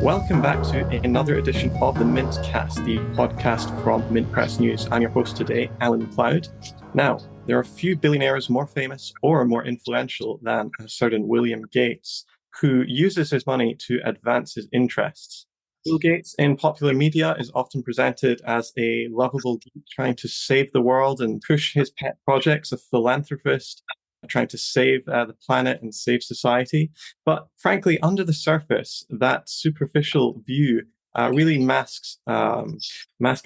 Welcome back to another edition of the MintCast, the podcast from Mint Press News. I'm your host today, Alan MacLeod. Now, there are few billionaires more famous or more influential than a certain William Gates, who uses his money to advance his interests. Bill Gates in popular media is often presented as a lovable geek trying to save the world and push his pet projects, a philanthropist trying to save the planet and save society. But frankly, under the surface, that superficial view really masks an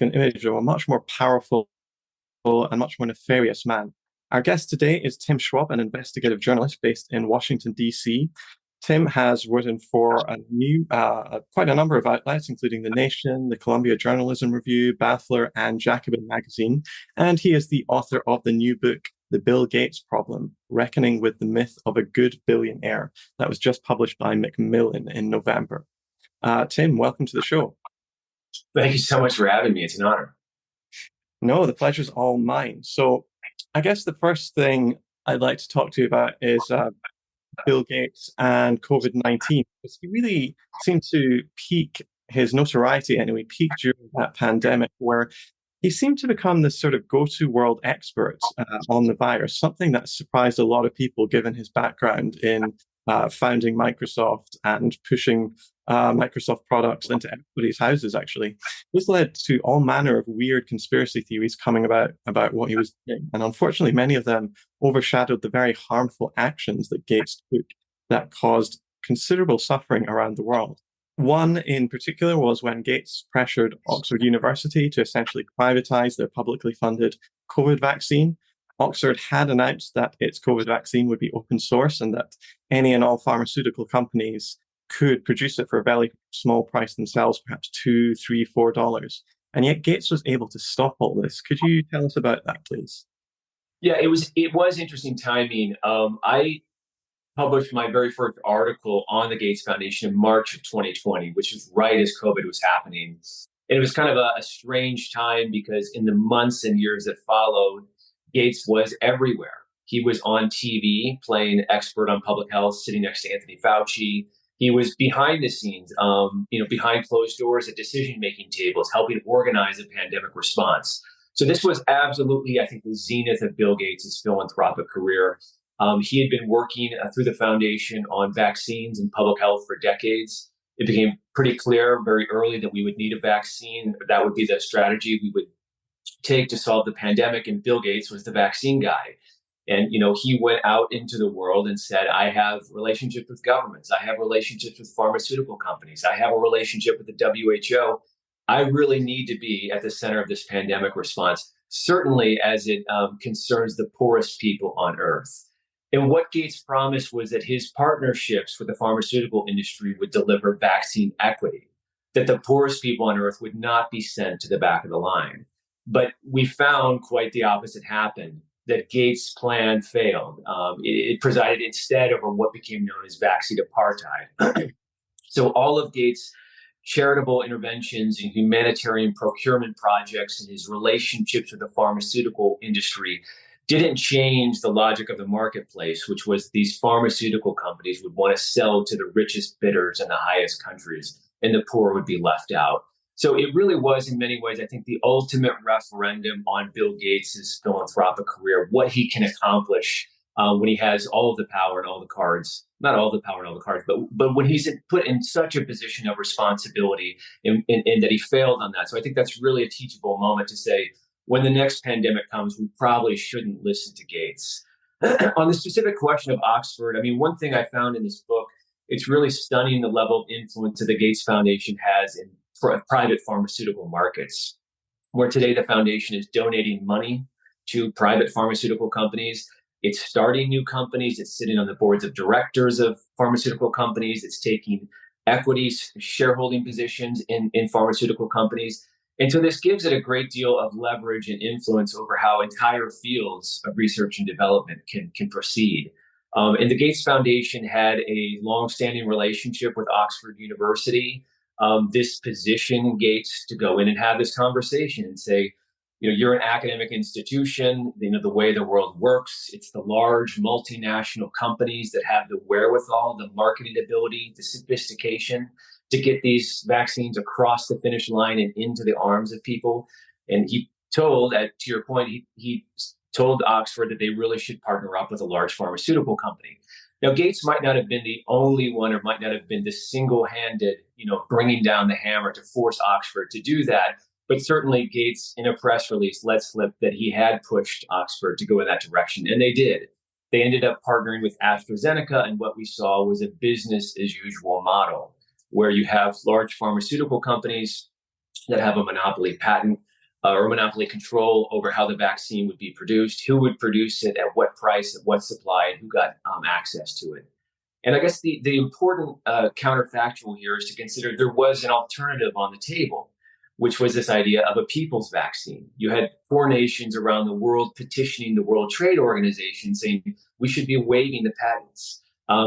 image of a much more powerful and much more nefarious man. Our guest today is Tim Schwab, an investigative journalist based in Washington, D.C. Tim has written for quite a number of outlets, including The Nation, the Columbia Journalism Review, Baffler, and Jacobin magazine. And he is the author of the new book, The Bill Gates Problem, Reckoning with the Myth of a Good Billionaire. That was just published by Macmillan in November. Tim, welcome to the show. Thank you so much for having me. It's an honor. No, the pleasure's all mine. So I guess the first thing I'd like to talk to you about is Bill Gates and COVID-19, because he really seemed to peak his notoriety anyway, peaked during that pandemic, where he seemed to become this sort of go-to world expert on the virus, something that surprised a lot of people given his background in founding Microsoft and pushing Microsoft products into everybody's houses, actually. This led to all manner of weird conspiracy theories coming about what he was doing. And unfortunately, many of them overshadowed the very harmful actions that Gates took that caused considerable suffering around the world. One in particular was when Gates pressured Oxford University to essentially privatize their publicly funded COVID vaccine. Oxford had announced that its COVID vaccine would be open source and that any and all pharmaceutical companies could produce it for a very small price themselves, perhaps $2, $3, $4. And yet Gates was able to stop all this. Could you tell us about that, please? Yeah, it was interesting timing. I published my very first article on the Gates Foundation in March of 2020, which was right as COVID was happening. And it was kind of a strange time because in the months and years that followed, Gates was everywhere. He was on TV playing expert on public health, sitting next to Anthony Fauci. He was behind the scenes, behind closed doors at decision-making tables, helping organize a pandemic response. So this was absolutely, I think, the zenith of Bill Gates' philanthropic career. He had been working through the foundation on vaccines and public health for decades. It became pretty clear very early that we would need a vaccine. That would be the strategy we would take to solve the pandemic. And Bill Gates was the vaccine guy. And, he went out into the world and said, I have relationships with governments. I have relationships with pharmaceutical companies. I have a relationship with the WHO. I really need to be at the center of this pandemic response, certainly as it concerns the poorest people on earth. And what Gates promised was that his partnerships with the pharmaceutical industry would deliver vaccine equity, that the poorest people on earth would not be sent to the back of the line. But we found quite the opposite happened, that Gates' plan failed. It presided instead over what became known as vaccine apartheid. So all of Gates' charitable interventions and humanitarian procurement projects and his relationships with the pharmaceutical industry didn't change the logic of the marketplace, which was these pharmaceutical companies would want to sell to the richest bidders in the highest countries, and the poor would be left out. So it really was, in many ways, I think, the ultimate referendum on Bill Gates' philanthropic career, what he can accomplish when he has all of the power and all the cards, not all the power and all the cards, but when he's put in such a position of responsibility and that he failed on that. So I think that's really a teachable moment to say, when the next pandemic comes, we probably shouldn't listen to Gates. On the specific question of Oxford, I mean, one thing I found in this book, it's really stunning the level of influence that the Gates Foundation has in private pharmaceutical markets, where today the foundation is donating money to private pharmaceutical companies. It's starting new companies. It's sitting on the boards of directors of pharmaceutical companies. It's taking equities, shareholding positions in pharmaceutical companies. And so this gives it a great deal of leverage and influence over how entire fields of research and development can proceed. And the Gates Foundation had a longstanding relationship with Oxford University. This positioned Gates to go in and have this conversation and say, you're an academic institution, the way the world works, it's the large multinational companies that have the wherewithal, the marketing ability, the sophistication to get these vaccines across the finish line and into the arms of people. And he told, to your point, he told Oxford that they really should partner up with a large pharmaceutical company. Now, Gates might not have been the only one, or might not have been the single-handed, bringing down the hammer to force Oxford to do that. But certainly Gates, in a press release, let slip that he had pushed Oxford to go in that direction, and they did. They ended up partnering with AstraZeneca, and what we saw was a business as usual model, where you have large pharmaceutical companies that have a monopoly patent or monopoly control over how the vaccine would be produced, who would produce it, at what price, at what supply, and who got access to it. And I guess the important counterfactual here is to consider there was an alternative on the table, which was this idea of a people's vaccine. You had 4 nations around the world petitioning the World Trade Organization saying we should be waiving the patents.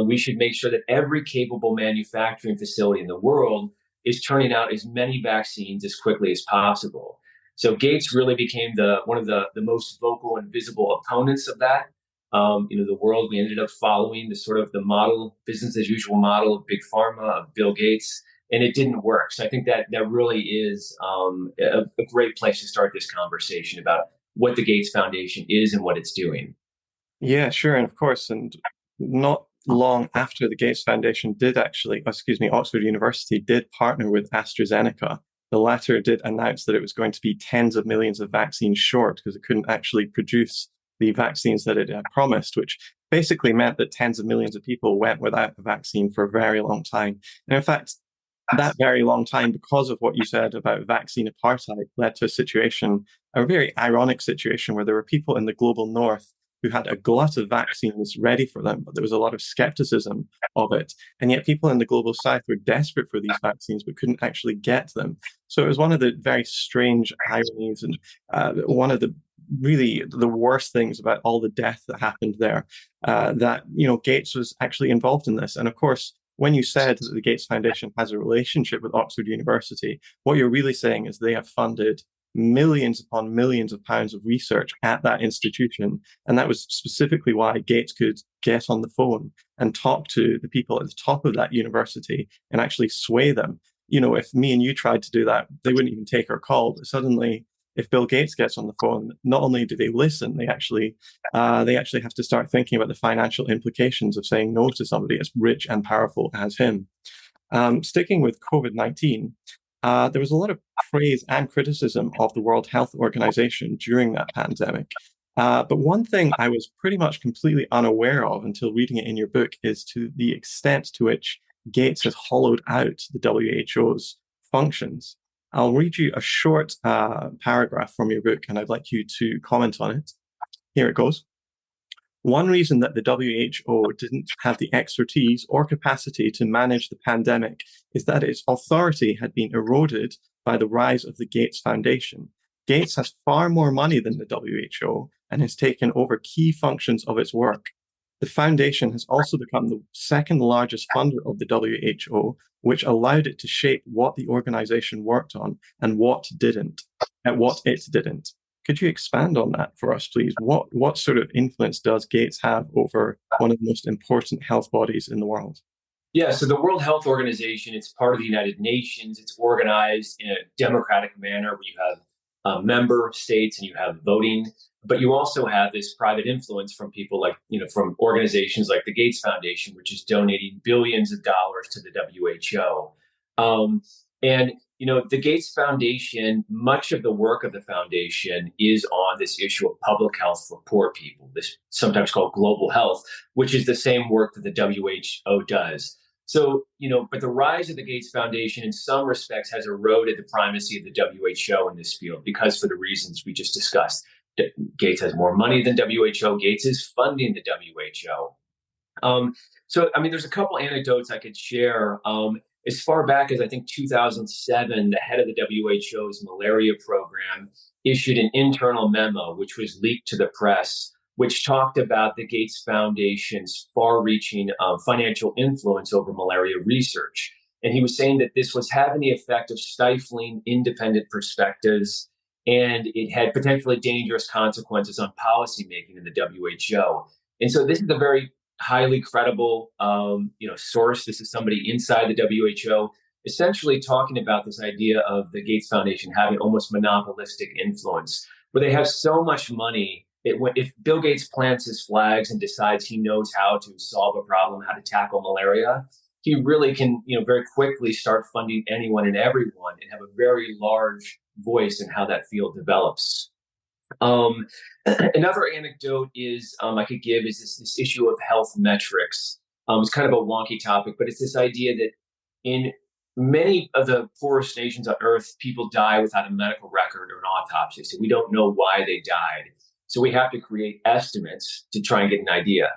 We should make sure that every capable manufacturing facility in the world is turning out as many vaccines as quickly as possible. So Gates really became one of the most vocal and visible opponents of that. The world, we ended up following the model, business as usual model of big pharma, of Bill Gates, and it didn't work. So I think that really is a great place to start this conversation about what the Gates Foundation is and what it's doing. Yeah, sure. And of course, and not long after the Gates Foundation Oxford University did partner with AstraZeneca. The latter did announce that it was going to be tens of millions of vaccines short because it couldn't actually produce the vaccines that it had promised, which basically meant that tens of millions of people went without a vaccine for a very long time. And in fact, that very long time, because of what you said about vaccine apartheid, led to a very ironic situation where there were people in the global north who had a glut of vaccines ready for them, but there was a lot of skepticism of it. And yet people in the global south were desperate for these vaccines, but couldn't actually get them. So it was one of the very strange ironies, and one of the worst things about all the death that happened there, that, Gates was actually involved in this. And of course, when you said that the Gates Foundation has a relationship with Oxford University, what you're really saying is they have funded millions upon millions of pounds of research at that institution. And that was specifically why Gates could get on the phone and talk to the people at the top of that university and actually sway them. If me and you tried to do that, they wouldn't even take our call. But suddenly, if Bill Gates gets on the phone, not only do they listen, they actually have to start thinking about the financial implications of saying no to somebody as rich and powerful as him. Sticking with COVID-19, there was a lot of praise and criticism of the World Health Organization during that pandemic. But one thing I was pretty much completely unaware of until reading it in your book is to the extent to which Gates has hollowed out the WHO's functions. I'll read you a short paragraph from your book, and I'd like you to comment on it. Here it goes. One reason that the WHO didn't have the expertise or capacity to manage the pandemic is that its authority had been eroded by the rise of the Gates Foundation. Gates has far more money than the WHO and has taken over key functions of its work. The foundation has also become the second largest funder of the WHO, which allowed it to shape what the organization worked on and what it didn't. Could you expand on that for us, please? What sort of influence does Gates have over one of the most important health bodies in the world? Yeah, so the World Health Organization, it's part of the United Nations. It's organized in a democratic manner where you have member states and you have voting, but you also have this private influence from people like, from organizations like the Gates Foundation, which is donating billions of dollars to the WHO. The Gates Foundation, much of the work of the foundation is on this issue of public health for poor people, this sometimes called global health, which is the same work that the WHO does. So, but the rise of the Gates Foundation in some respects has eroded the primacy of the WHO in this field because for the reasons we just discussed. Gates has more money than WHO. Gates is funding the WHO. There's a couple anecdotes I could share. As far back as I think 2007, the head of the WHO's malaria program issued an internal memo, which was leaked to the press, which talked about the Gates Foundation's far-reaching financial influence over malaria research. And he was saying that this was having the effect of stifling independent perspectives, and it had potentially dangerous consequences on policymaking in the WHO. And so this is a very highly credible, source. This is somebody inside the WHO. essentially talking about this idea of the Gates Foundation having almost monopolistic influence, where they have so much money. If Bill Gates plants his flags and decides he knows how to solve a problem, how to tackle malaria, he really can, very quickly start funding anyone and everyone and have a very large voice in how that field develops. Um, Another anecdote is I could give is this issue of health metrics. It's kind of a wonky topic, but it's this idea that in many of the poorest nations on earth, people die without a medical record or an autopsy. So we don't know why they died. So we have to create estimates to try and get an idea.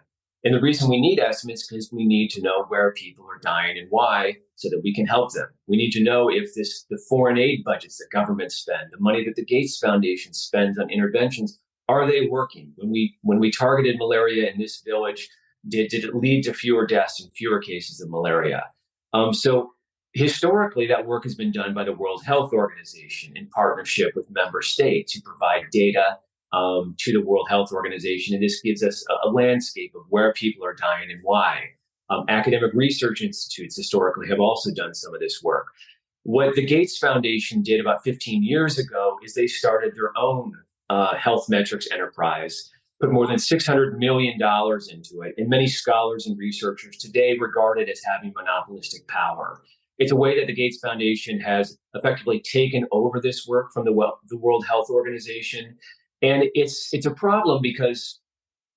And the reason we need estimates is because we need to know where people are dying and why so that we can help them. We need to know if the foreign aid budgets that governments spend, the money that the Gates Foundation spends on interventions, are they working? When we targeted malaria in this village, did it lead to fewer deaths and fewer cases of malaria? So historically, that work has been done by the World Health Organization in partnership with member states who provide data to the World Health Organization. And this gives us a landscape of where people are dying and why. Academic research institutes historically have also done some of this work. What the Gates Foundation did about 15 years ago is they started their own health metrics enterprise, put more than $600 million into it, and many scholars and researchers today regard it as having monopolistic power. It's a way that the Gates Foundation has effectively taken over this work from the World Health Organization. And it's a problem because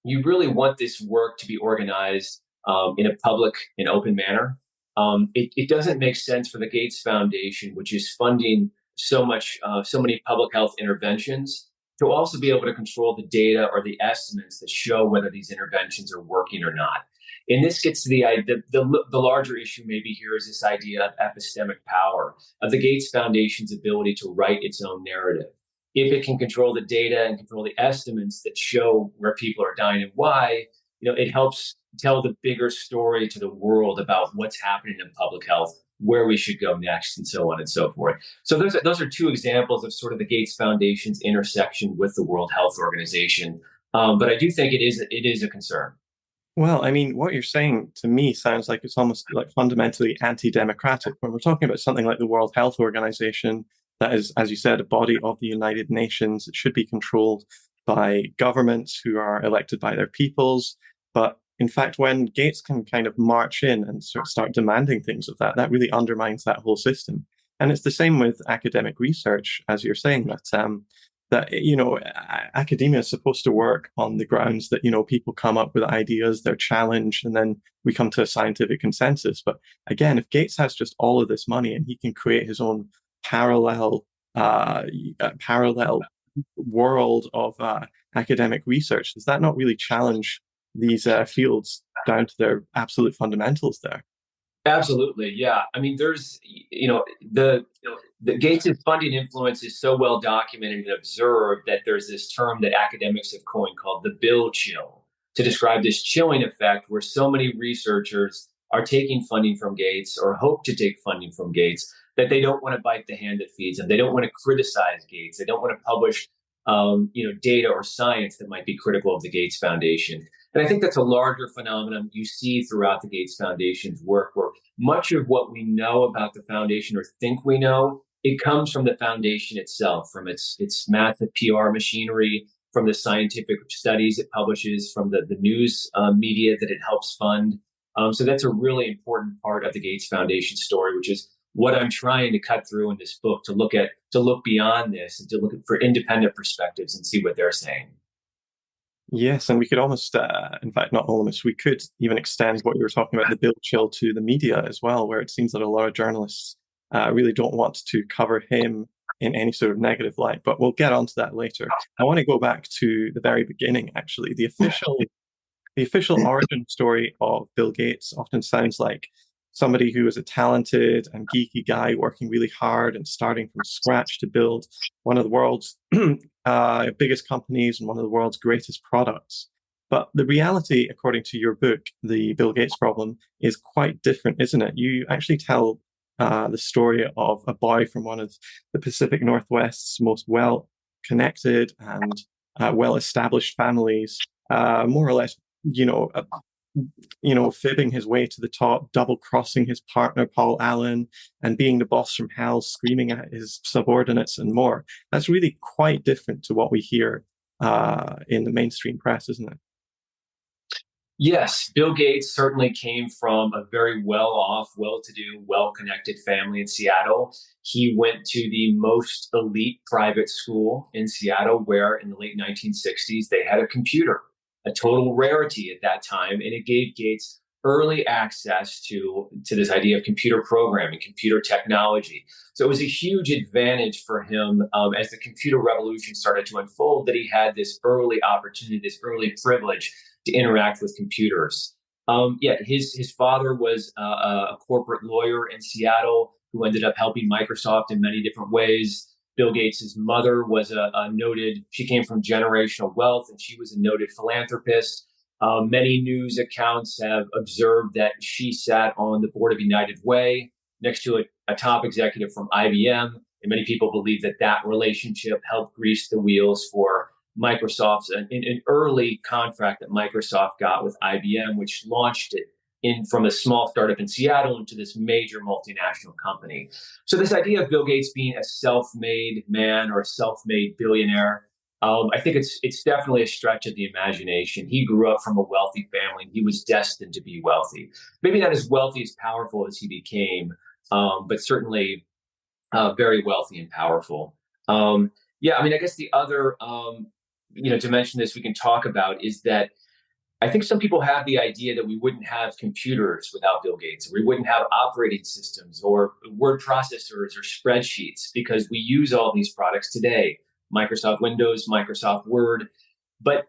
you really want this work to be organized in a public and open manner. It doesn't make sense for the Gates Foundation, which is funding so many public health interventions, to also be able to control the data or the estimates that show whether these interventions are working or not. And this gets to the larger issue maybe here is this idea of epistemic power, of the Gates Foundation's ability to write its own narrative. If it can control the data and control the estimates that show where people are dying and why, it helps tell the bigger story to the world about what's happening in public health, where we should go next, and so on and so forth. So those are two examples of sort of the Gates Foundation's intersection with the World Health Organization. But I do think it is a concern. Well, I mean, what you're saying to me sounds like it's almost like fundamentally anti-democratic. When we're talking about something like the World Health Organization, that is, as you said, a body of the United Nations, it should be controlled by governments who are elected by their peoples. But in fact, when Gates can kind of march in and sort of start demanding things of that, that really undermines that whole system. And it's the same with academic research, as you're saying, that academia is supposed to work on the grounds that people come up with ideas, they're challenged, and then we come to a scientific consensus. But again, if Gates has just all of this money and he can create his own parallel world of academic research, does that not really challenge these fields down to their absolute fundamentals there? Absolutely, yeah. I mean, there's, the Gates' funding influence is so well documented and observed that there's this term that academics have coined called the bill chill to describe this chilling effect where so many researchers are taking funding from Gates or hope to take funding from Gates that they don't want to bite the hand that feeds them. They don't want to criticize Gates. They don't want to publish, data or science that might be critical of the Gates Foundation. And I think that's a larger phenomenon you see throughout the Gates Foundation's work, where much of what we know about the foundation or think we know, it comes from the foundation itself, from its massive PR machinery, from the scientific studies it publishes, from the news media that it helps fund. So that's a really important part of the Gates Foundation story, which is what I'm trying to cut through in this book, to look beyond this and to look for independent perspectives and see what they're saying. Yes, and we could almost, in fact, not almost, we could even extend what you were talking about, the bill chill, to the media as well, where it seems that a lot of journalists really don't want to cover him in any sort of negative light. But we'll get onto that later. I want to go back to the very beginning, actually. The official origin story of Bill Gates often sounds like somebody who is a talented and geeky guy working really hard and starting from scratch to build one of the world's biggest companies and one of the world's greatest products. But the reality, according to your book, The Bill Gates Problem, is quite different, isn't it? You actually tell the story of a boy from one of the Pacific Northwest's most well-connected and well-established families, more or less, fibbing his way to the top, double crossing his partner, Paul Allen, and being the boss from hell, screaming at his subordinates and more. That's really quite different to what we hear in the mainstream press, isn't it? Yes, Bill Gates certainly came from a very well off, well to do, well connected family in Seattle. He went to the most elite private school in Seattle, where in the late 1960s they had a computer, a total rarity at that time. And it gave Gates early access to this idea of computer programming, computer technology. So it was a huge advantage for him as the computer revolution started to unfold that he had this early opportunity, this early privilege to interact with computers. Yeah, his father was a corporate lawyer in Seattle who ended up helping Microsoft in many different ways. Bill Gates' mother was a noted, she came from generational wealth and she was a noted philanthropist. Many news accounts have observed that she sat on the board of United Way next to a top executive from IBM. And many people believe that that relationship helped grease the wheels for Microsoft's an early contract that Microsoft got with IBM, which launched it in from a small startup in Seattle into this major multinational company. So this idea of Bill Gates being a self-made man or a self-made billionaire, I think it's definitely a stretch of the imagination. He grew up from a wealthy family. He was destined to be wealthy. Maybe not as wealthy, as powerful as he became, but certainly very wealthy and powerful. Yeah, I mean, I guess the other dimension this we can talk about is that I think some people have the idea that we wouldn't have computers without Bill Gates. We wouldn't have operating systems or word processors or spreadsheets because we use all these products today. Microsoft Windows, Microsoft Word. But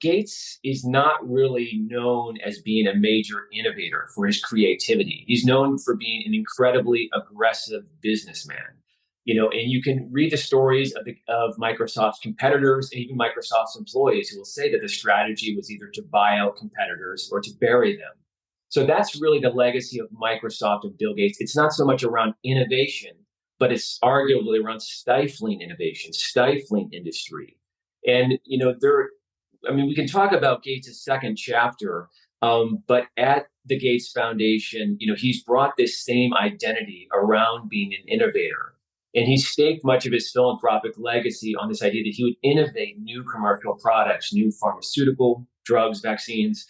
Gates is not really known as being a major innovator for his creativity. He's known for being an incredibly aggressive businessman. And you can read the stories of Microsoft's competitors and even Microsoft's employees who will say that the strategy was either to buy out competitors or to bury them. So that's really the legacy of Microsoft and Bill Gates. It's not so much around innovation, but it's arguably around stifling innovation, stifling industry. And, we can talk about Gates' second chapter, but at the Gates Foundation, he's brought this same identity around being an innovator. And he staked much of his philanthropic legacy on this idea that he would innovate new commercial products, new pharmaceutical drugs, vaccines,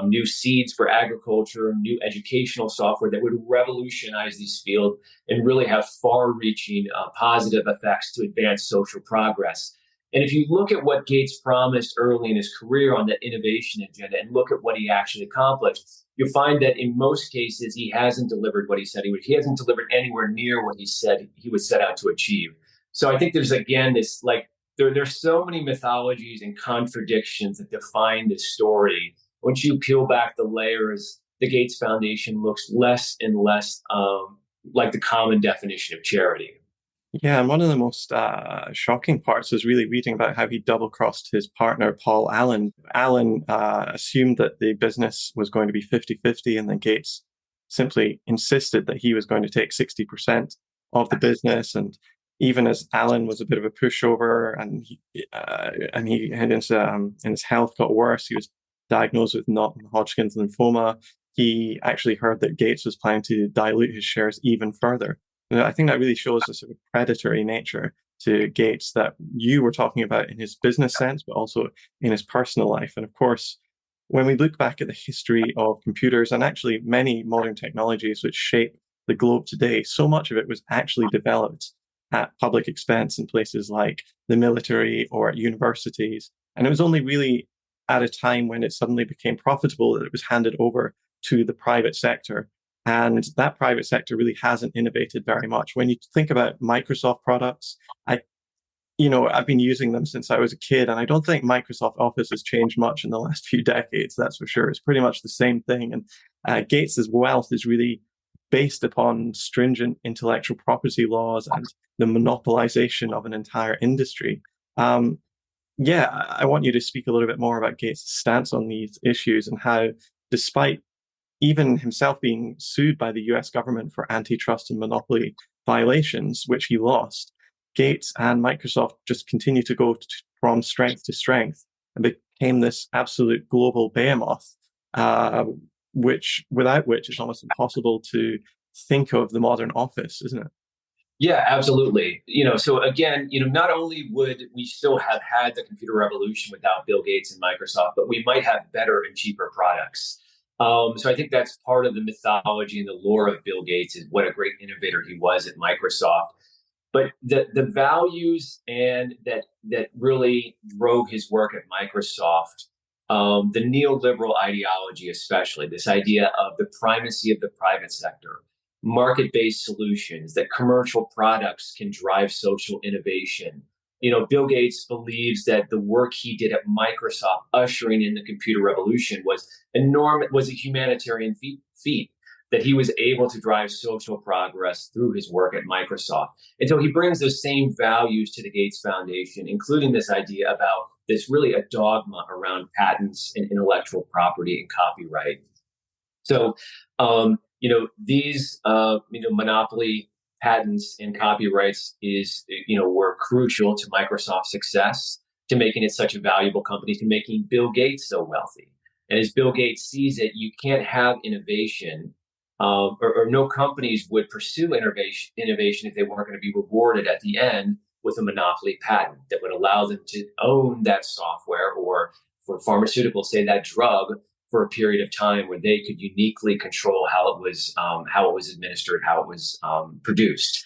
new seeds for agriculture, new educational software that would revolutionize these fields and really have far-reaching positive effects to advance social progress. And if you look at what Gates promised early in his career on that innovation agenda and look at what he actually accomplished, you'll find that in most cases, he hasn't delivered what he said he would. He hasn't delivered anywhere near what he said he would set out to achieve. So I think there's, again, this there's so many mythologies and contradictions that define this story. Once you peel back the layers, the Gates Foundation looks less and less like the common definition of charity. Yeah, and one of the most shocking parts was really reading about how he double-crossed his partner, Paul Allen. Allen assumed that the business was going to be 50-50, and then Gates simply insisted that he was going to take 60% of the business. And even as Allen was a bit of a pushover and he had his health got worse, he was diagnosed with non-Hodgkin's lymphoma. He actually heard that Gates was planning to dilute his shares even further. And I think that really shows the sort of predatory nature to Gates that you were talking about in his business sense, but also in his personal life. And of course, when we look back at the history of computers and actually many modern technologies which shape the globe today, so much of it was actually developed at public expense in places like the military or at universities. And it was only really at a time when it suddenly became profitable that it was handed over to the private sector. And that private sector really hasn't innovated very much. When you think about Microsoft products, I've been using them since I was a kid, and I don't think Microsoft Office has changed much in the last few decades, that's for sure. It's pretty much the same thing. And Gates's wealth is really based upon stringent intellectual property laws and the monopolization of an entire industry. I want you to speak a little bit more about Gates' stance on these issues and how, despite even himself being sued by the US government for antitrust and monopoly violations, which he lost, Gates and Microsoft just continue to go from strength to strength and became this absolute global behemoth. uh, without which it's almost impossible to think of the modern office, isn't it? Yeah, absolutely. So again, not only would we still have had the computer revolution without Bill Gates and Microsoft, but we might have better and cheaper products. So I think that's part of the mythology and the lore of Bill Gates is what a great innovator he was at Microsoft. But the values and that really drove his work at Microsoft, the neoliberal ideology, especially this idea of the primacy of the private sector, market-based solutions, that commercial products can drive social innovation. Bill Gates believes that the work he did at Microsoft, ushering in the computer revolution, was enormous, was a humanitarian feat that he was able to drive social progress through his work at Microsoft. And so he brings those same values to the Gates Foundation, including this idea about this really a dogma around patents and intellectual property and copyright. So, these, monopoly patents and copyrights were crucial to Microsoft's success, to making it such a valuable company, to making Bill Gates so wealthy. And as Bill Gates sees it, you can't have innovation, or no companies would pursue innovation if they weren't going to be rewarded at the end with a monopoly patent that would allow them to own that software, or for pharmaceuticals, say that drug, for a period of time where they could uniquely control how it was administered, how it was produced.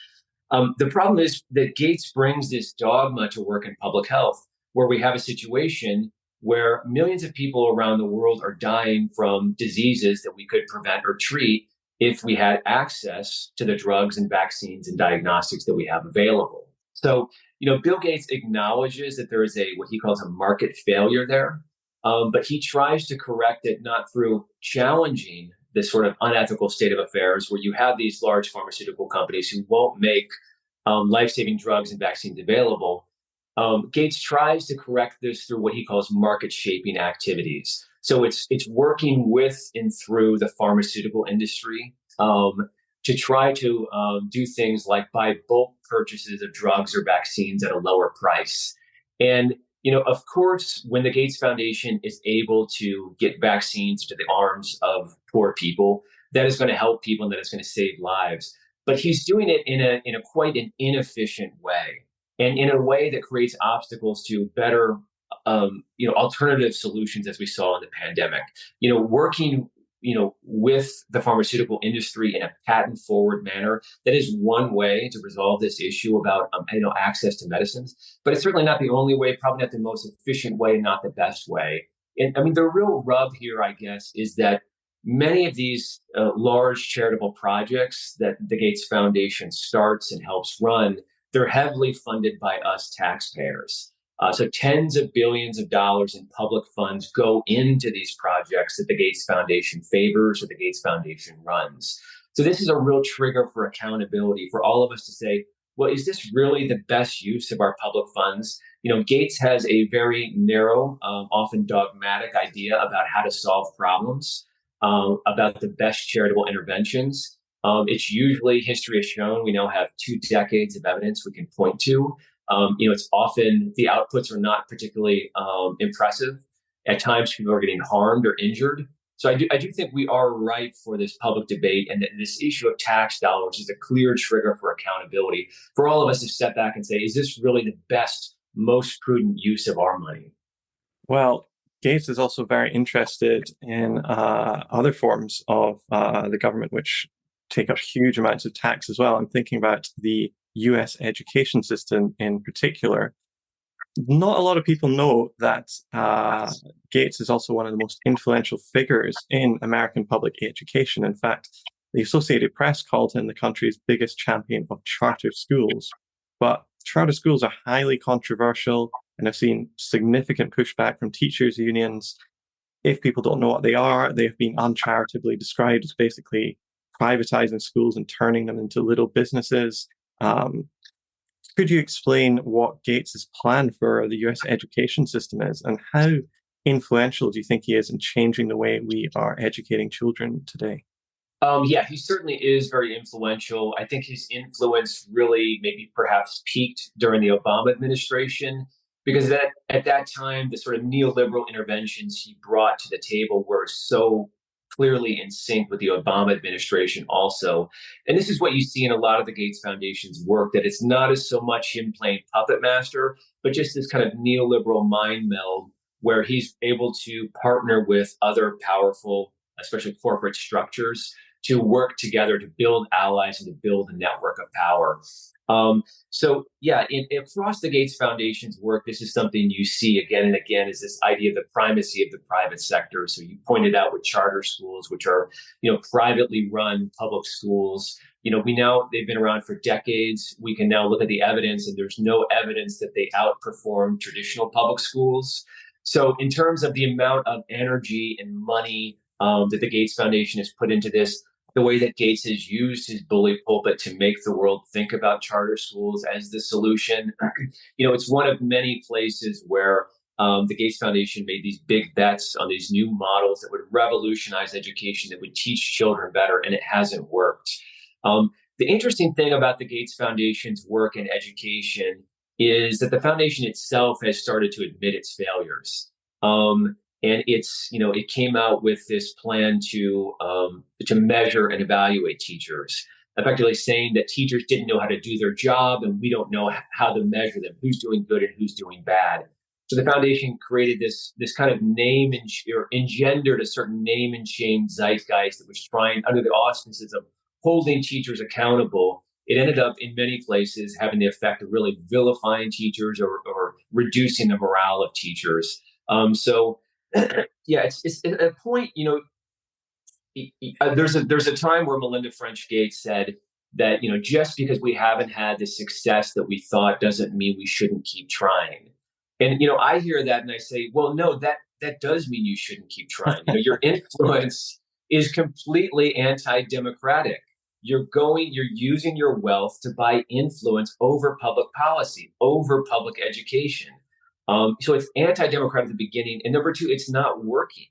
The problem is that Gates brings this dogma to work in public health, where we have a situation where millions of people around the world are dying from diseases that we could prevent or treat if we had access to the drugs and vaccines and diagnostics that we have available. So, Bill Gates acknowledges that there is what he calls a market failure there. But he tries to correct it not through challenging this sort of unethical state of affairs where you have these large pharmaceutical companies who won't make life-saving drugs and vaccines available. Gates tries to correct this through what he calls market-shaping activities. So it's working with and through the pharmaceutical industry to try to do things like buy bulk purchases of drugs or vaccines at a lower price. And of course, when the Gates Foundation is able to get vaccines into the arms of poor people, that is going to help people and that is going to save lives. But he's doing it in a quite an inefficient way, and in a way that creates obstacles to better, alternative solutions, as we saw in the pandemic. Working with the pharmaceutical industry in a patent forward manner. That is one way to resolve this issue about, access to medicines, but it's certainly not the only way, probably not the most efficient way, not the best way. And the real rub here, I guess, is that many of these large charitable projects that the Gates Foundation starts and helps run, they're heavily funded by us taxpayers. So tens of billions of dollars in public funds go into these projects that the Gates Foundation favors or the Gates Foundation runs. So this is a real trigger for accountability for all of us to say, well, is this really the best use of our public funds? Gates has a very narrow, often dogmatic idea about how to solve problems, about the best charitable interventions. It's usually, history has shown, we now have 2 decades of evidence we can point to. It's often the outputs are not particularly impressive. At times, people are getting harmed or injured. So I do think we are ripe for this public debate, and that this issue of tax dollars is a clear trigger for accountability for all of us to step back and say, is this really the best, most prudent use of our money? Well, Gates is also very interested in other forms of the government, which take up huge amounts of tax as well. I'm thinking about the US education system in particular. Not a lot of people know that Gates is also one of the most influential figures in American public education. In fact, the Associated Press called him the country's biggest champion of charter schools. But charter schools are highly controversial and have seen significant pushback from teachers' unions. If people don't know what they are, they have been uncharitably described as basically privatizing schools and turning them into little businesses. Could you explain what Gates's plan for the US education system is, and how influential do you think he is in changing the way we are educating children today? Yeah, he certainly is very influential. I think his influence really maybe perhaps peaked during the Obama administration. because that at that time, the sort of neoliberal interventions he brought to the table were so clearly in sync with the Obama administration also. And this is what you see in a lot of the Gates Foundation's work, that it's not as so much him playing puppet master, but just this kind of neoliberal mind meld where he's able to partner with other powerful, especially corporate structures, to work together to build allies and to build a network of power. So yeah, across the Gates Foundation's work, this is something you see again and again, is this idea of the primacy of the private sector. So you pointed out with charter schools, which are, privately run public schools. They've been around for decades. We can now look at the evidence, and there's no evidence that they outperform traditional public schools. So in terms of the amount of energy and money that the Gates Foundation has put into this, the way that Gates has used his bully pulpit to make the world think about charter schools as the solution. It's one of many places where the Gates Foundation made these big bets on these new models that would revolutionize education, that would teach children better, and it hasn't worked. The interesting thing about the Gates Foundation's work in education is that the foundation itself has started to admit its failures. And it came out with this plan to measure and evaluate teachers, effectively saying that teachers didn't know how to do their job, and we don't know how to measure them, who's doing good and who's doing bad. So the foundation created this kind of or engendered a certain name and shame zeitgeist that was trying, under the auspices of holding teachers accountable. It ended up in many places having the effect of really vilifying teachers or reducing the morale of teachers. Yeah, it's at a point, there's a time where Melinda French Gates said that, just because we haven't had the success that we thought doesn't mean we shouldn't keep trying. And, I hear that and I say, well, no, that does mean you shouldn't keep trying. Your influence is completely anti-democratic. You're using your wealth to buy influence over public policy, over public education. So it's anti-democratic at the beginning. And number two, it's not working.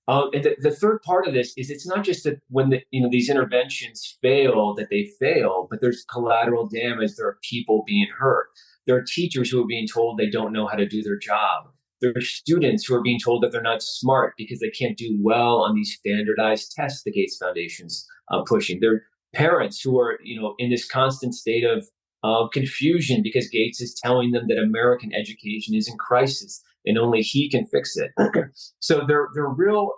And the third part of this is it's not just that when these interventions fail, that they fail, but there's collateral damage. There are people being hurt. There are teachers who are being told they don't know how to do their job. There are students who are being told that they're not smart because they can't do well on these standardized tests the Gates Foundation's pushing. There are parents who are, in this constant state of confusion because Gates is telling them that American education is in crisis and only he can fix it. So they're real.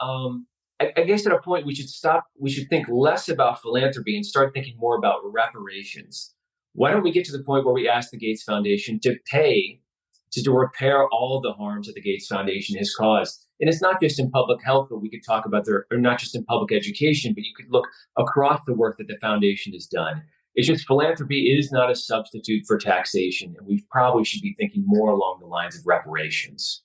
I guess at a point we should stop. We should think less about philanthropy and start thinking more about reparations. Why don't we get to the point where we ask the Gates Foundation to pay to repair all of the harms that the Gates Foundation has caused? And it's not just in public health, but we could talk about or not just in public education, but you could look across the work that the foundation has done. It's just philanthropy is not a substitute for taxation, and we probably should be thinking more along the lines of reparations.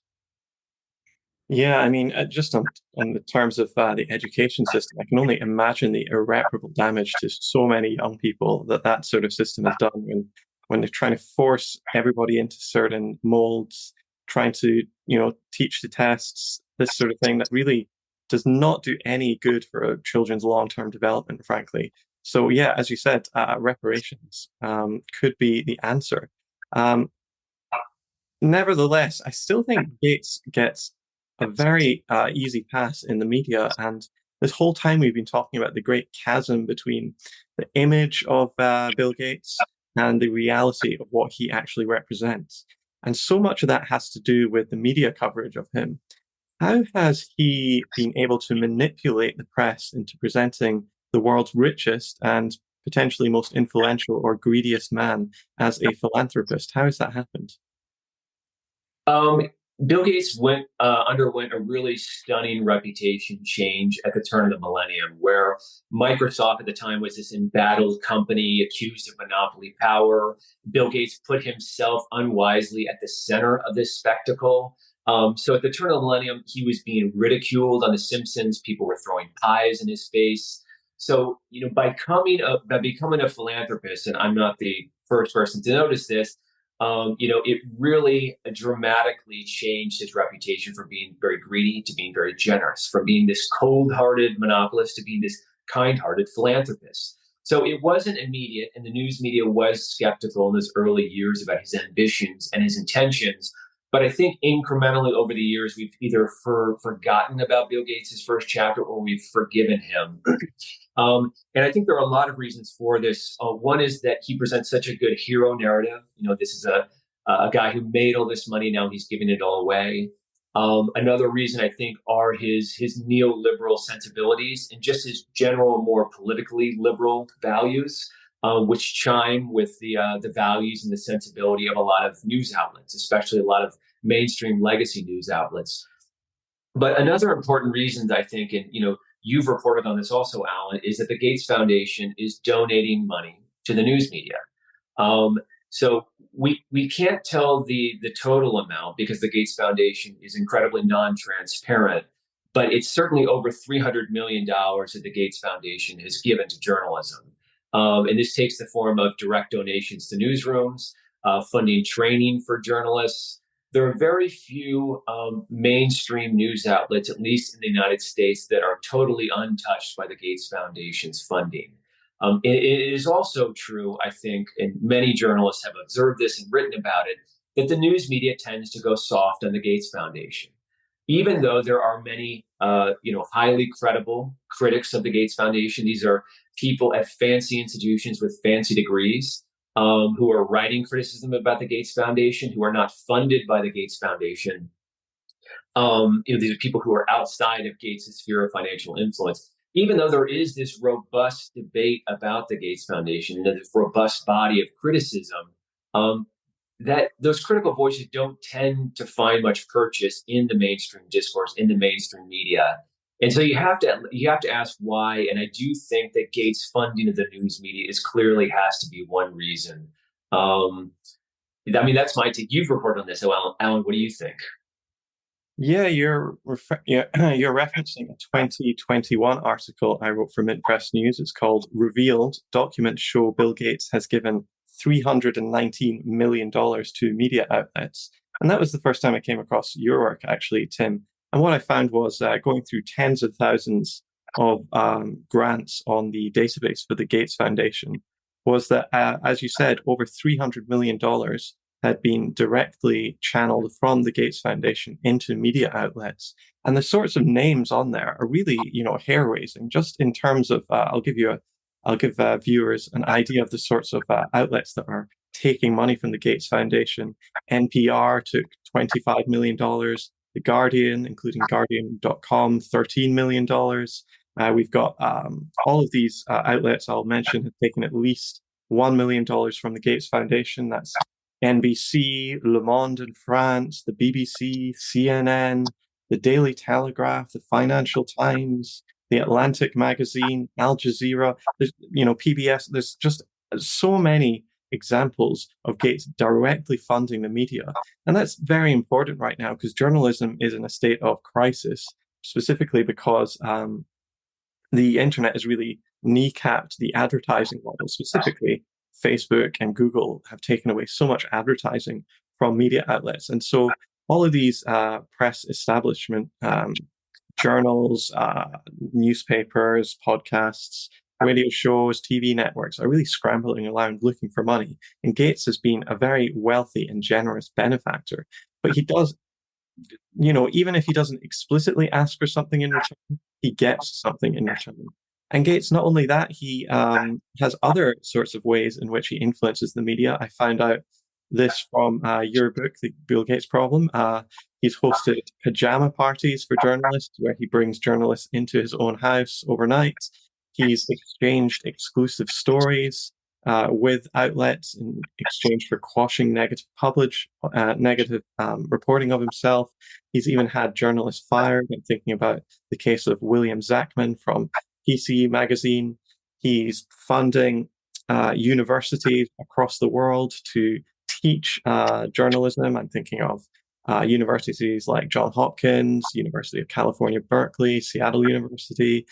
Yeah, I mean, just on the terms of the education system, I can only imagine the irreparable damage to so many young people that sort of system has done when they're trying to force everybody into certain molds, trying to, teach the tests, this sort of thing that really does not do any good for children's long-term development, frankly. So yeah, as you said, reparations could be the answer. Nevertheless, I still think Gates gets a very easy pass in the media. And this whole time we've been talking about the great chasm between the image of Bill Gates and the reality of what he actually represents. And so much of that has to do with the media coverage of him. How has he been able to manipulate the press into presenting the world's richest and potentially most influential or greediest man as a philanthropist? How has that happened? Bill Gates underwent a really stunning reputation change at the turn of the millennium, where Microsoft at the time was this embattled company accused of monopoly power. Bill Gates put himself unwisely at the center of this spectacle. So at the turn of the millennium, he was being ridiculed on The Simpsons. People were throwing pies in his face. So, by becoming a philanthropist, and I'm not the first person to notice this, it really dramatically changed his reputation from being very greedy to being very generous, from being this cold-hearted monopolist to being this kind-hearted philanthropist. So it wasn't immediate, and the news media was skeptical in those early years about his ambitions and his intentions. But I think incrementally over the years, we've either forgotten about Bill Gates' first chapter or we've forgiven him. And I think there are a lot of reasons for this. One is that he presents such a good hero narrative. This is a guy who made all this money. Now he's giving it all away. Another reason I think are his neoliberal sensibilities and just his general, more politically liberal values, which chime with the values and the sensibility of a lot of news outlets, especially a lot of mainstream legacy news outlets. But another important reason that I think, and you've reported on this also, Alan, is that the Gates Foundation is donating money to the news media. So we can't tell the total amount because the Gates Foundation is incredibly non-transparent, but it's certainly over $300 million that the Gates Foundation has given to journalism. And this takes the form of direct donations to newsrooms, funding training for journalists. There are very few mainstream news outlets, at least in the United States, that are totally untouched by the Gates Foundation's funding. It is also true, I think, and many journalists have observed this and written about it, that the news media tends to go soft on the Gates Foundation. Even though there are many, highly credible critics of the Gates Foundation, these are people at fancy institutions with fancy degrees who are writing criticism about the Gates Foundation, who are not funded by the Gates Foundation. These are people who are outside of Gates' sphere of financial influence. Even though there is this robust debate about the Gates Foundation and this robust body of criticism, that those critical voices don't tend to find much purchase in the mainstream discourse, in the mainstream media. And so you have to ask why. And I do think that Gates' funding of the news media clearly has to be one reason. That's my take. You've reported on this. So, Alan, what do you think? Yeah, you're referencing a 2021 article I wrote for Mint Press News. It's called "Revealed: Documents Show Bill Gates Has Given $319 million to media outlets." And that was the first time I came across your work, actually, Tim. And what I found was going through tens of thousands of grants on the database for the Gates Foundation was that, as you said, over $300 million had been directly channeled from the Gates Foundation into media outlets. And the sorts of names on there are really, hair-raising. Just in terms of, I'll give viewers an idea of the sorts of outlets that are taking money from the Gates Foundation. NPR took $25 million. The Guardian, including Guardian.com, $13 million. We've got all of these outlets I'll mention have taken at least $1 million from the Gates Foundation. That's NBC, Le Monde in France, the BBC, CNN, the Daily Telegraph, the Financial Times, the Atlantic magazine, Al Jazeera, there's, PBS. There's just so many examples of Gates directly funding the media. And that's very important right now because journalism is in a state of crisis, specifically because the internet has really kneecapped the advertising model. Specifically, Facebook and Google have taken away so much advertising from media outlets. And so all of these press establishment, journals, newspapers, podcasts, radio shows, TV networks are really scrambling around looking for money. And Gates has been a very wealthy and generous benefactor. But he does, even if he doesn't explicitly ask for something in return, he gets something in return. And Gates, not only that, he has other sorts of ways in which he influences the media. I found out this from your book, The Bill Gates Problem. He's hosted pajama parties for journalists where he brings journalists into his own house overnight. He's exchanged exclusive stories with outlets in exchange for quashing negative reporting of himself. He's even had journalists fired. I'm thinking about the case of William Zachman from PC Magazine. He's funding universities across the world to teach journalism. I'm thinking of universities like Johns Hopkins, University of California, Berkeley, Seattle University.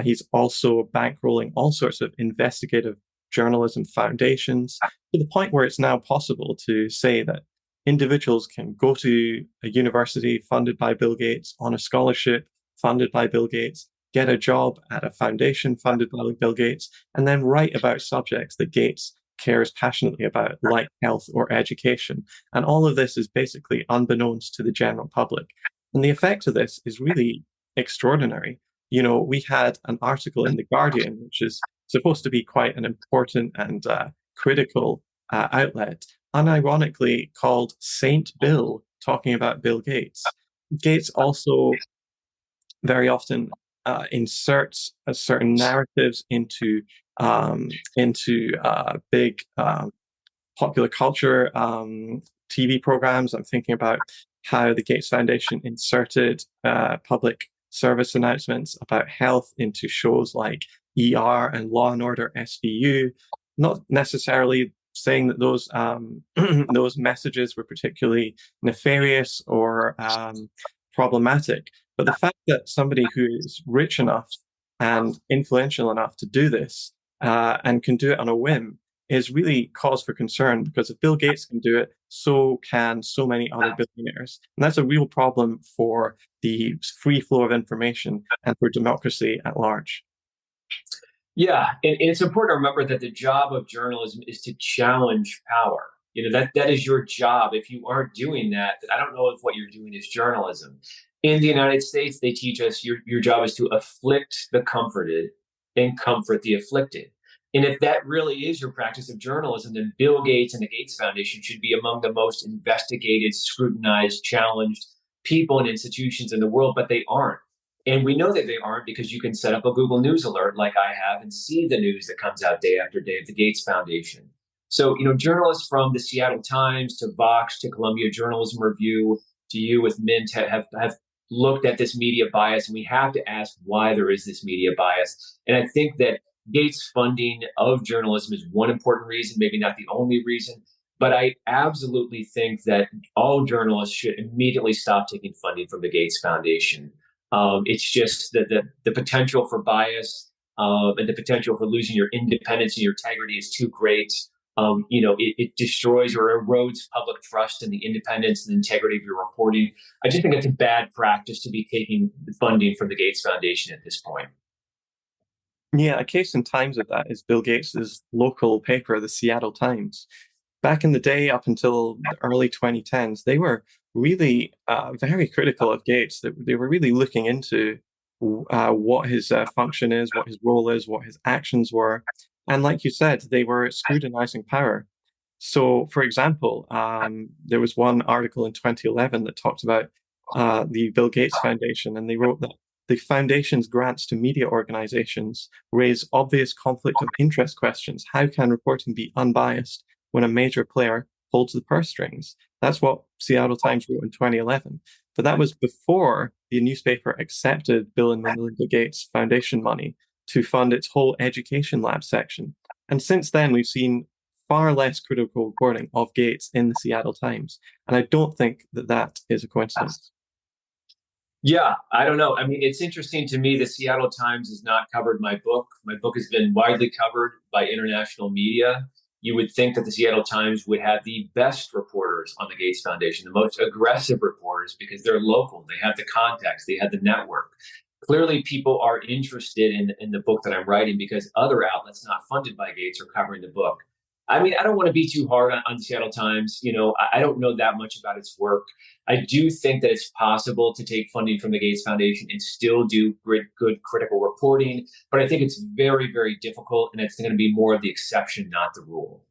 He's also bankrolling all sorts of investigative journalism foundations to the point where it's now possible to say that individuals can go to a university funded by Bill Gates on a scholarship funded by Bill Gates, get a job at a foundation funded by Bill Gates, and then write about subjects that Gates cares passionately about, like health or education. And all of this is basically unbeknownst to the general public. And the effect of this is really extraordinary. We had an article in The Guardian, which is supposed to be quite an important and critical outlet, unironically called Saint Bill, talking about Bill Gates. Gates also very often inserts certain narratives into big popular culture TV programs. I'm thinking about how the Gates Foundation inserted public service announcements about health into shows like ER and Law and Order SVU, not necessarily saying that those those messages were particularly nefarious or problematic, but the fact that somebody who is rich enough and influential enough to do this and can do it on a whim is really cause for concern, because if Bill Gates can do it, so can so many other billionaires. And that's a real problem for the free flow of information and for democracy at large. Yeah, and it's important to remember that the job of journalism is to challenge power. That is your job. If you aren't doing that, then I don't know if what you're doing is journalism. In the United States, they teach us your job is to afflict the comforted and comfort the afflicted. And if that really is your practice of journalism, then Bill Gates and the Gates Foundation should be among the most investigated, scrutinized, challenged people and institutions in the world, but they aren't. And we know that they aren't because you can set up a Google News alert like I have and see the news that comes out day after day of the Gates Foundation. So, journalists from the Seattle Times to Vox to Columbia Journalism Review to you with Mint have looked at this media bias, and we have to ask why there is this media bias. And I think that Gates funding of journalism is one important reason, maybe not the only reason, but I absolutely think that all journalists should immediately stop taking funding from the Gates Foundation. It's just the potential for bias and the potential for losing your independence and your integrity is too great. It destroys or erodes public trust in the independence and integrity of your reporting. I just think it's a bad practice to be taking funding from the Gates Foundation at this point. Yeah, a case in times of that is Bill Gates's local paper, the Seattle Times. Back in the day, up until the early 2010s, they were really very critical of Gates. They were really looking into what his function is, what his role is, what his actions were. And like you said, they were scrutinizing power. So, for example, there was one article in 2011 that talked about the Bill Gates Foundation, and they wrote that the foundation's grants to media organizations raise obvious conflict of interest questions. How can reporting be unbiased when a major player holds the purse strings? That's what Seattle Times wrote in 2011. But that was before the newspaper accepted Bill and Melinda Gates Foundation money to fund its whole education lab section. And since then, we've seen far less critical reporting of Gates in the Seattle Times. And I don't think that that is a coincidence. Yeah, I don't know. I mean, it's interesting to me. The Seattle Times has not covered my book. My book has been widely covered by international media. You would think that the Seattle Times would have the best reporters on the Gates Foundation, the most aggressive reporters, because they're local. They have the contacts. They have the network. Clearly, people are interested in the book that I'm writing because other outlets not funded by Gates are covering the book. I mean, I don't want to be too hard on the Seattle Times. I don't know that much about its work. I do think that it's possible to take funding from the Gates Foundation and still do good critical reporting, but I think it's very, very difficult, and it's going to be more of the exception, not the rule.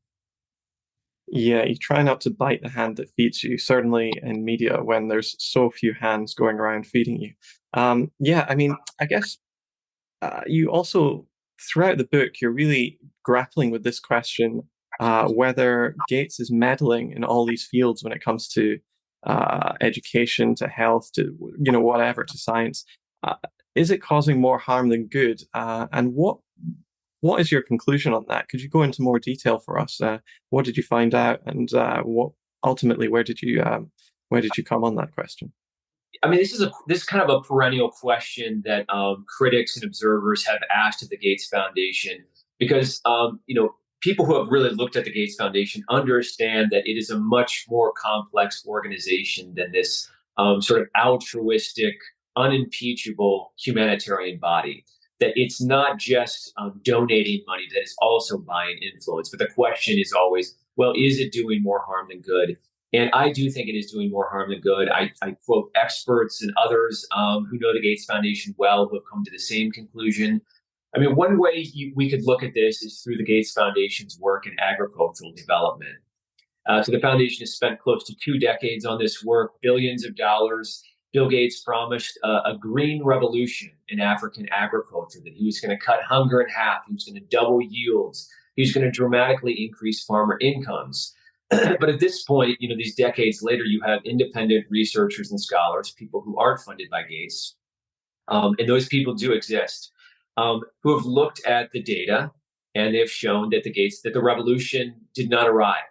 Yeah, you try not to bite the hand that feeds you, certainly in media when there's so few hands going around feeding you. Yeah, I mean, I guess you also, throughout the book, you're really grappling with this question whether Gates is meddling in all these fields when it comes to education, to health, to whatever, to science. Is it causing more harm than good? And what is your conclusion on that? Could you go into more detail for us? What did you find out, and what ultimately where did you come on that question? I mean, this is kind of a perennial question that critics and observers have asked of the Gates Foundation because people who have really looked at the Gates Foundation understand that it is a much more complex organization than this sort of altruistic, unimpeachable humanitarian body. that it's not just donating money, that it's also buying influence. But the question is always, well, is it doing more harm than good? And I do think it is doing more harm than good. I quote experts and others who know the Gates Foundation well, who have come to the same conclusion. I mean, one way we could look at this is through the Gates Foundation's work in agricultural development. So the foundation has spent close to 2 decades on this work, billions of dollars. Bill Gates promised a green revolution in African agriculture, that he was going to cut hunger in half, he was going to double yields, he was going to dramatically increase farmer incomes. But at this point, these decades later, you have independent researchers and scholars, people who aren't funded by Gates, and those people do exist, who have looked at the data, and they've shown that the revolution did not arrive.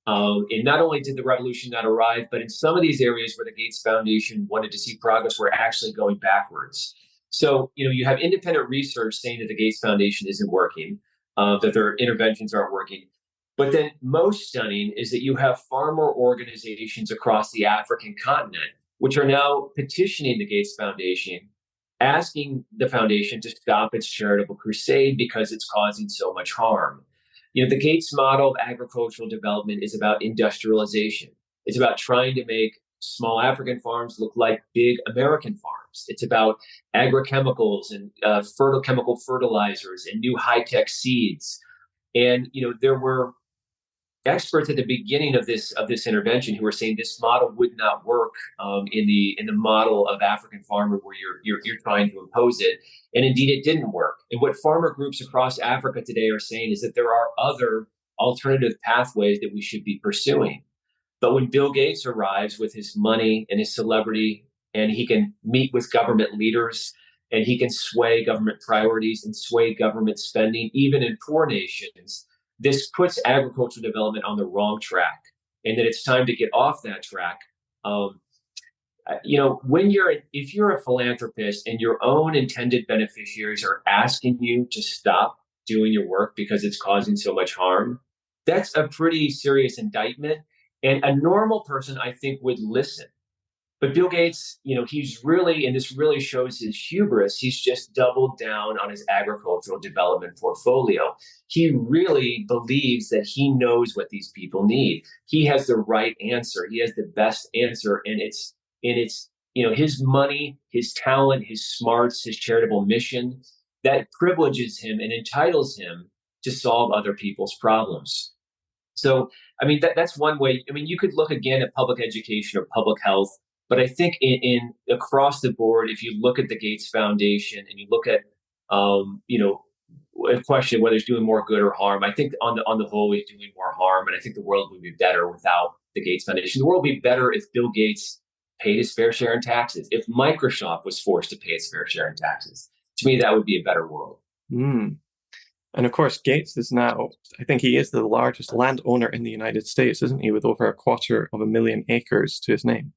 And not only did the revolution not arrive, but in some of these areas where the Gates Foundation wanted to see progress, we're actually going backwards. So, you have independent research saying that the Gates Foundation isn't working, that their interventions aren't working. But then most stunning is that you have farmer organizations across the African continent, which are now petitioning the Gates Foundation, asking the foundation to stop its charitable crusade because it's causing so much harm. The Gates model of agricultural development is about industrialization. It's about trying to make small African farms look like big American farms. It's about agrochemicals and chemical fertilizers and new high-tech seeds. And there were experts at the beginning of this intervention who were saying this model would not work in the model of African farmer where you're trying to impose it, and indeed it didn't work. And what farmer groups across Africa today are saying is that there are other alternative pathways that we should be pursuing. But when Bill Gates arrives with his money and his celebrity, and he can meet with government leaders, and he can sway government priorities and sway government spending, even in poor nations, this puts agricultural development on the wrong track, and that it's time to get off that track. If you're a philanthropist and your own intended beneficiaries are asking you to stop doing your work because it's causing so much harm, that's a pretty serious indictment. And a normal person, I think, would listen. But Bill Gates, he's really, and this really shows his hubris, he's just doubled down on his agricultural development portfolio. He really believes that he knows what these people need. He has the right answer. He has the best answer. And it's his money, his talent, his smarts, his charitable mission that privileges him and entitles him to solve other people's problems. So, that's one way. You could look again at public education or public health. But I think in across the board, if you look at the Gates Foundation and you look at, a question of whether it's doing more good or harm, I think on the whole, it's doing more harm. And I think the world would be better without the Gates Foundation. The world would be better if Bill Gates paid his fair share in taxes. If Microsoft was forced to pay its fair share in taxes, to me, that would be a better world. Mm. And of course, Gates is now, I think he is the largest landowner in the United States, isn't he, with over 250,000 acres to his name?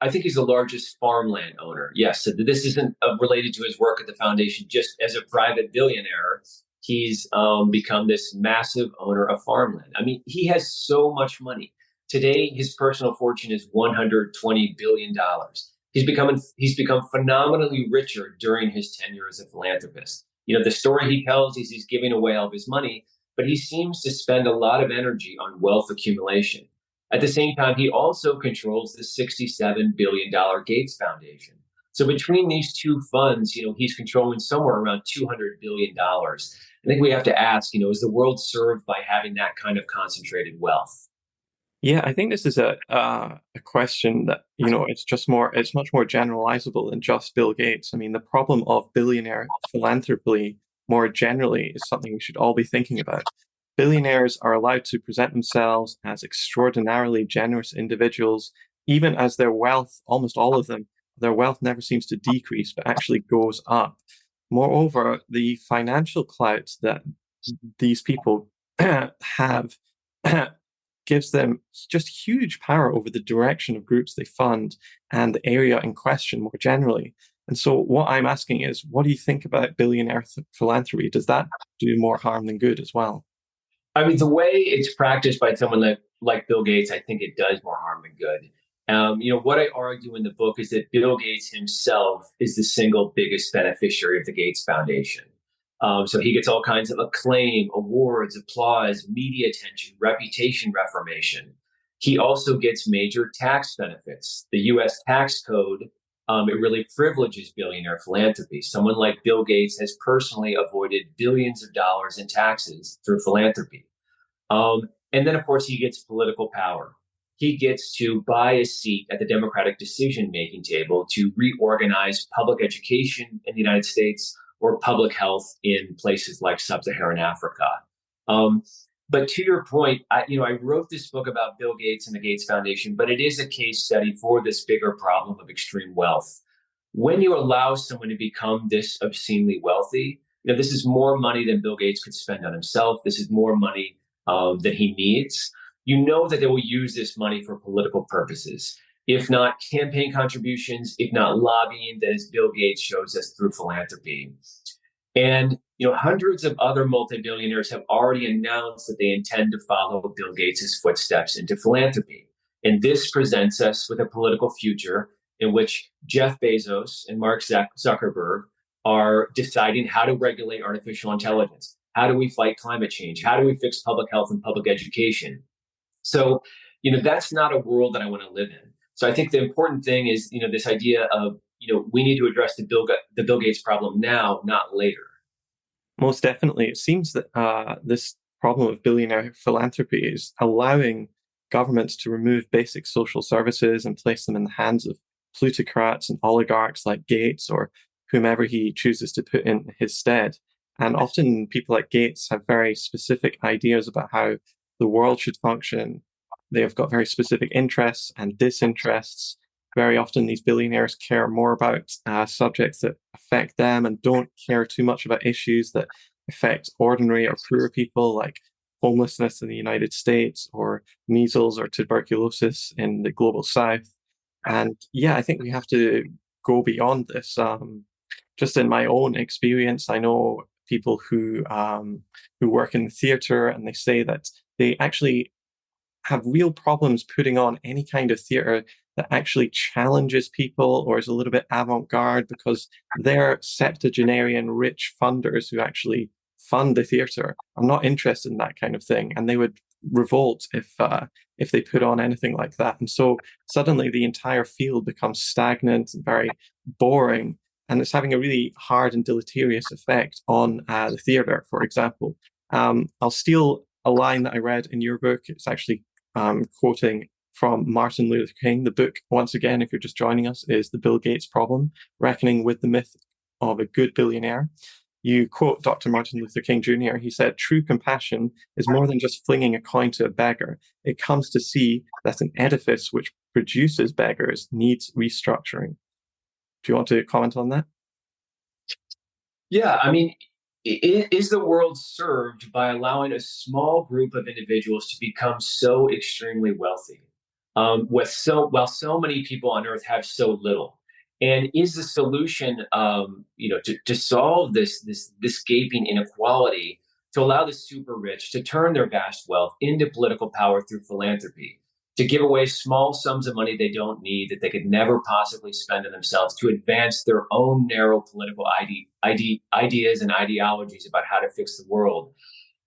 I think he's the largest farmland owner. Yes, so this isn't related to his work at the foundation. Just as a private billionaire, he's become this massive owner of farmland. He has so much money. Today, his personal fortune is $120 billion. He's become phenomenally richer during his tenure as a philanthropist. The story he tells is he's giving away all of his money, but he seems to spend a lot of energy on wealth accumulation. At the same time, he also controls the $67 billion Gates Foundation. So between these two funds, he's controlling somewhere around $200 billion. I think we have to ask, is the world served by having that kind of concentrated wealth? Yeah, I think this is a question that, it's much more generalizable than just Bill Gates. The problem of billionaire philanthropy more generally is something we should all be thinking about. Billionaires are allowed to present themselves as extraordinarily generous individuals, even as their wealth, almost all of them, their wealth never seems to decrease, but actually goes up. Moreover, the financial clout that these people have gives them just huge power over the direction of groups they fund and the area in question more generally. And so what I'm asking is, what do you think about billionaire philanthropy? Does that do more harm than good as well? The way it's practiced by someone like Bill Gates, I think it does more harm than good. What I argue in the book is that Bill Gates himself is the single biggest beneficiary of the Gates Foundation. So he gets all kinds of acclaim, awards, applause, media attention, reputation reformation. He also gets major tax benefits. The US tax code, it really privileges billionaire philanthropy. Someone like Bill Gates has personally avoided billions of dollars in taxes through philanthropy. And then, of course, he gets political power. He gets to buy a seat at the Democratic decision making table to reorganize public education in the United States or public health in places like sub Saharan Africa. Um, but to your point, I wrote this book about Bill Gates and the Gates Foundation, but it is a case study for this bigger problem of extreme wealth. When you allow someone to become this obscenely wealthy, this is more money than Bill Gates could spend on himself. This is more money that he needs. You know that they will use this money for political purposes. If not campaign contributions, if not lobbying, then as Bill Gates shows us through philanthropy. And hundreds of other multi-billionaires have already announced that they intend to follow Bill Gates' footsteps into philanthropy. And this presents us with a political future in which Jeff Bezos and Mark Zuckerberg are deciding how to regulate artificial intelligence. How do we fight climate change? How do we fix public health and public education? So, that's not a world that I want to live in. So I think the important thing is, this idea of, we need to address the Bill Gates problem now, not later. Most definitely. It seems that this problem of billionaire philanthropy is allowing governments to remove basic social services and place them in the hands of plutocrats and oligarchs like Gates or whomever he chooses to put in his stead. And often people like Gates have very specific ideas about how the world should function. They've got very specific interests and disinterests. Very often these billionaires care more about subjects that affect them and don't care too much about issues that affect ordinary or poor people, like homelessness in the United States or measles or tuberculosis in the global south. And yeah, I think we have to go beyond this. Just in my own experience, I know people who work in the theater, and they say that they actually have real problems putting on any kind of theater that actually challenges people or is a little bit avant-garde, because they're septuagenarian rich funders who actually fund the theater are not interested in that kind of thing, and they would revolt if they put on anything like that. And so suddenly the entire field becomes stagnant and very boring, and it's having a really hard and deleterious effect on the theater, for example. I'll steal a line that I read in your book. It's actually quoting from Martin Luther King. The book, once again, if you're just joining us, is The Bill Gates Problem, Reckoning with the Myth of a Good Billionaire. You quote Dr. Martin Luther King Jr. He said, "True compassion is more than just flinging a coin to a beggar. It comes to see that an edifice which produces beggars needs restructuring." Do you want to comment on that? Yeah, I mean, is the world served by allowing a small group of individuals to become so extremely wealthy, while so many people on Earth have so little? And is the solution, to solve this gaping inequality, to allow the super rich to turn their vast wealth into political power through philanthropy, to give away small sums of money they don't need, that they could never possibly spend on themselves, to advance their own narrow political ideas and ideologies about how to fix the world?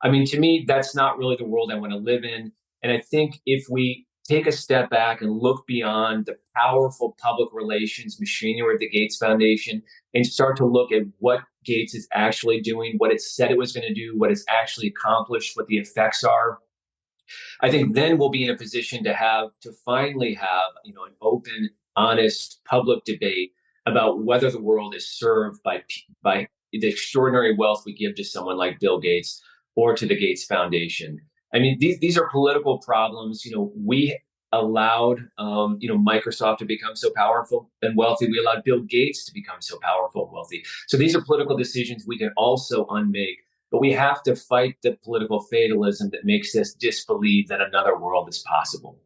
I mean, to me, that's not really the world I want to live in. And I think if we take a step back and look beyond the powerful public relations machinery of the Gates Foundation and start to look at what Gates is actually doing, what it said it was going to do, what it's actually accomplished, what the effects are, I think then we'll be in a position to finally have, an open, honest, public debate about whether the world is served by the extraordinary wealth we give to someone like Bill Gates or to the Gates Foundation. I mean, these are political problems. We allowed, Microsoft to become so powerful and wealthy. We allowed Bill Gates to become so powerful and wealthy. So these are political decisions we can also unmake. But we have to fight the political fatalism that makes us disbelieve that another world is possible.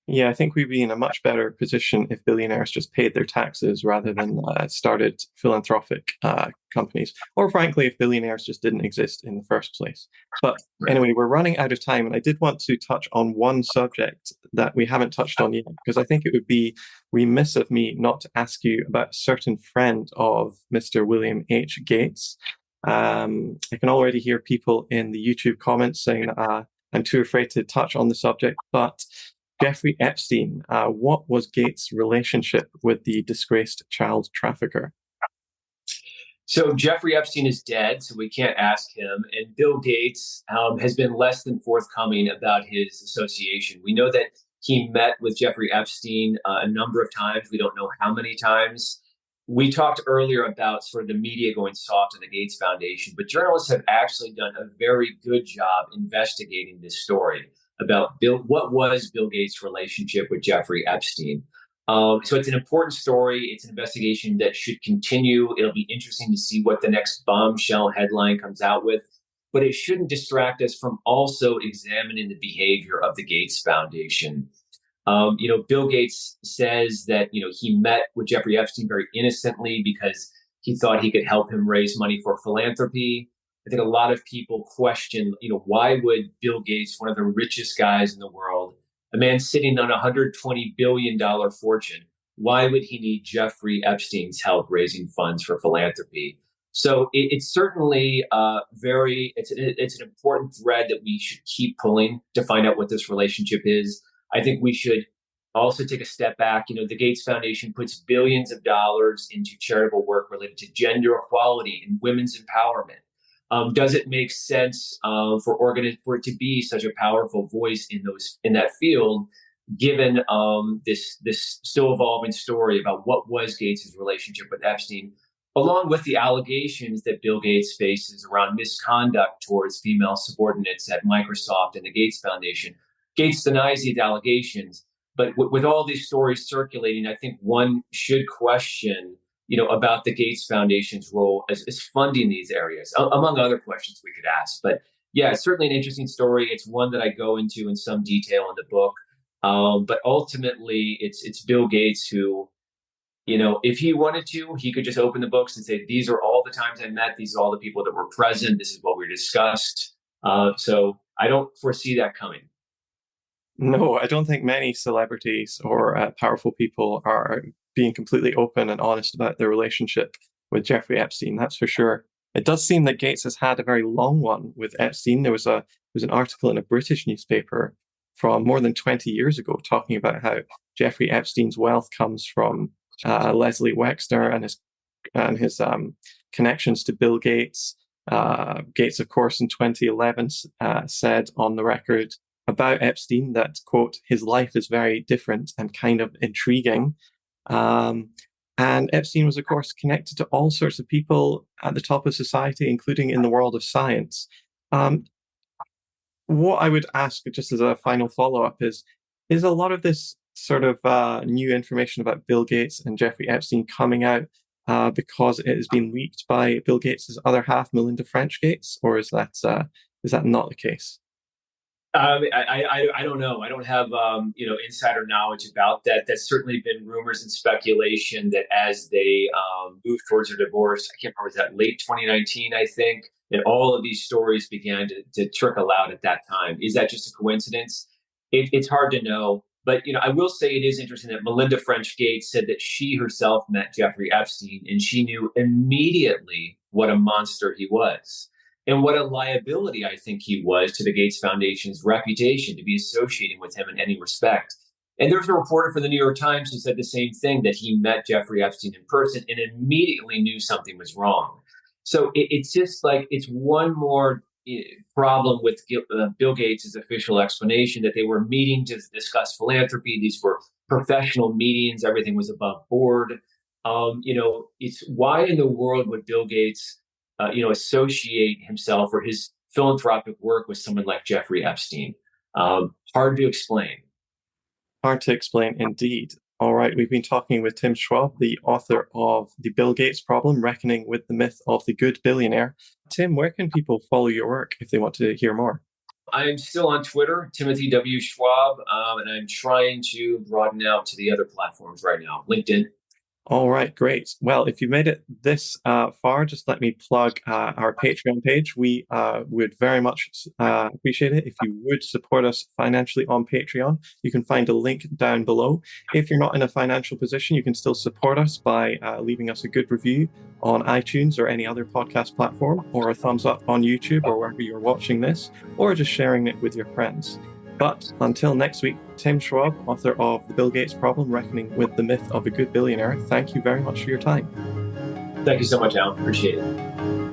Yeah, I think we'd be in a much better position if billionaires just paid their taxes rather than started philanthropic companies, or frankly, if billionaires just didn't exist in the first place. But Right. anyway, we're running out of time, and I did want to touch on one subject that we haven't touched on yet, because I think it would be remiss of me not to ask you about a certain friend of Mr. William H. Gates. I can already hear people in the YouTube comments saying that I'm too afraid to touch on the subject, but Jeffrey Epstein, what was Gates' relationship with the disgraced child trafficker? So Jeffrey Epstein is dead, so we can't ask him. And Bill Gates has been less than forthcoming about his association. We know that he met with Jeffrey Epstein a number of times. We don't know how many times. We talked earlier about sort of the media going soft on the Gates Foundation, but journalists have actually done a very good job investigating this story about what was Bill Gates' relationship with Jeffrey Epstein. So it's an important story. It's an investigation that should continue. It'll be interesting to see what the next bombshell headline comes out with, but it shouldn't distract us from also examining the behavior of the Gates Foundation. Bill Gates says that he met with Jeffrey Epstein very innocently because he thought he could help him raise money for philanthropy. I think a lot of people question, why would Bill Gates, one of the richest guys in the world, a man sitting on a $120 billion fortune, why would he need Jeffrey Epstein's help raising funds for philanthropy? So it's certainly it's an important thread that we should keep pulling to find out what this relationship is. I think we should also take a step back. The Gates Foundation puts billions of dollars into charitable work related to gender equality and women's empowerment. Does it make sense for it to be such a powerful voice in that field, given this still evolving story about what was Gates' relationship with Epstein, along with the allegations that Bill Gates faces around misconduct towards female subordinates at Microsoft and the Gates Foundation? Gates denies these allegations, but with all these stories circulating, I think one should question about the Gates Foundation's role as funding these areas, among other questions we could ask. But yeah, it's certainly an interesting story. It's one that I go into in some detail in the book. But ultimately, it's Bill Gates who, if he wanted to, he could just open the books and say, these are all the times I met. These are all the people that were present. This is what we discussed. So I don't foresee that coming. No, I don't think many celebrities or powerful people are being completely open and honest about their relationship with Jeffrey Epstein. That's for sure. It does seem that Gates has had a very long one with Epstein. There was an article in a British newspaper from more than 20 years ago talking about how Jeffrey Epstein's wealth comes from Leslie Wexner and his connections to Bill Gates. Gates, of course, in 2011 said on the record about Epstein that, quote, his life is very different and kind of intriguing. Um, and Epstein was, of course, connected to all sorts of people at the top of society, including in the world of science. Um, what I would ask, just as a final follow-up, is a lot of this sort of new information about Bill Gates and Jeffrey Epstein coming out because it has been leaked by Bill Gates' other half, Melinda French Gates, or is that not the case? I don't know. I don't have insider knowledge about that. That's certainly been rumors and speculation that as they move towards a divorce, I can't remember, was that late 2019, I think, that all of these stories began to trickle out at that time. Is that just a coincidence? It's hard to know. But I will say it is interesting that Melinda French Gates said that she herself met Jeffrey Epstein and she knew immediately what a monster he was and what a liability I think he was to the Gates Foundation's reputation to be associating with him in any respect. And there's a reporter for the New York Times who said the same thing, that he met Jeffrey Epstein in person and immediately knew something was wrong. So it's just like it's one more problem with Bill Gates' official explanation that they were meeting to discuss philanthropy. These were professional meetings. Everything was above board. It's why in the world would Bill Gates associate himself or his philanthropic work with someone like Jeffrey Epstein? Hard to explain. Hard to explain indeed. All right, we've been talking with Tim Schwab, the author of The Bill Gates Problem, Reckoning with the Myth of the Good Billionaire. Tim, where can people follow your work if they want to hear more? I'm still on Twitter, Timothy W. Schwab, and I'm trying to broaden out to the other platforms right now, LinkedIn. All right, great. Well, if you made it this far, just let me plug our Patreon page. We would very much appreciate it if you would support us financially on Patreon. You can find a link down below. If you're not in a financial position, you can still support us by leaving us a good review on iTunes or any other podcast platform, or a thumbs up on YouTube or wherever you're watching this, or just sharing it with your friends. But until next week, Tim Schwab, author of The Bill Gates Problem, Reckoning with the Myth of a Good Billionaire, thank you very much for your time. Thank you so much, Alan. Appreciate it.